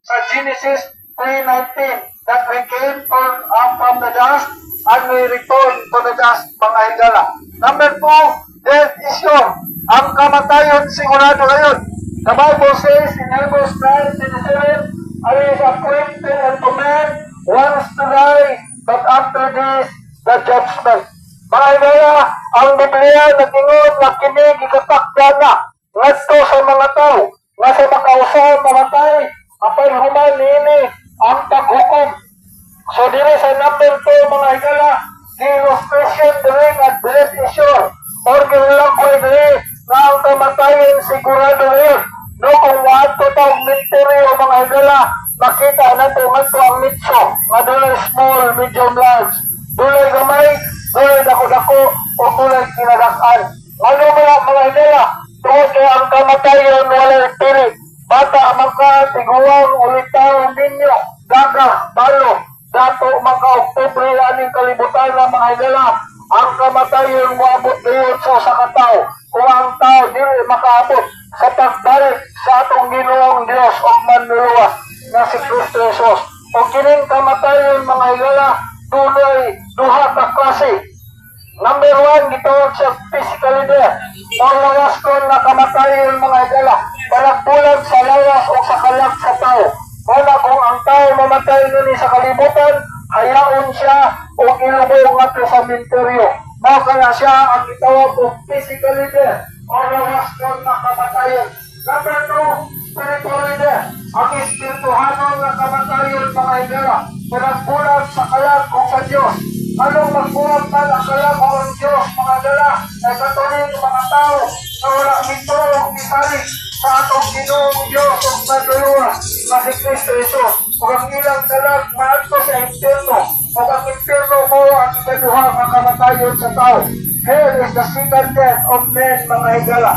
sa Genesis 3:19 that we came up from the dust and we return to the dust, mga higala. Number 2, death is sure. Ang kamatayon sigurado ngayon. The Bible says in Hebrews 9:27, I is appointed unto man once to die, but after this, the judgment. Mga higala, ang Biblia nag-ingon na kinig ikatakda na ngadto sa mga tao nga sa makausaw mamatay apay human niini ang paghukom. So dili sa number 2, mga higala, the illustration diri nga death is sure or ginulang ko diri nga ang kamatayon sigurado rin. No, kung wato tawag military o mga higala, makita na ito ang mitso nga dulay small, medium, large, dulay gamay, dulay dako-dako o dulay kinadakan. Ano mga higala, tungkol kaya ang kamatayon walay pili. Bata maka, tiguang, ulitaw, ninyo, daga, balo, dato mga Oktubre aning kalibutan ng mga higala. Ang kamatayon moabot ngayon sa katao. Kung ang tao dili makaabot sa pagbalik sa atong Ginoong Dios o manluluwas na si Kristo Jesus. O kining kamatayon, mga higala, tunay duha ka klase. Number 1, gitawag sa physical death o lawas ko na kamatayon, mga higala, palagbulag sa lawas o sa kalag sa tao. Kung ang tao mamatay nini sa kalibutan, hayaon siya o ilubong nga sa sementeryo. Mao kaya siya ang gitawag o physical death o lawas ko na kamatayon. Number 2, spiritual death. Ang espirituhanon na kamatayon, mga higala, palagbulag sa kalag o sa Diyos. Anong magbulag ka ang kalag o ang Diyos, mga higala, ay katuloy ng mga tao na wala mito o misalik sa atong Ginoong Diyos o maduluwa na si Kristo Jesus. Kung ang ilang kalag maadto sa impyerno, o ang impyerno mo ang ikaduha ng kamatayon sa tao. Hell is the second death of men, mga higala.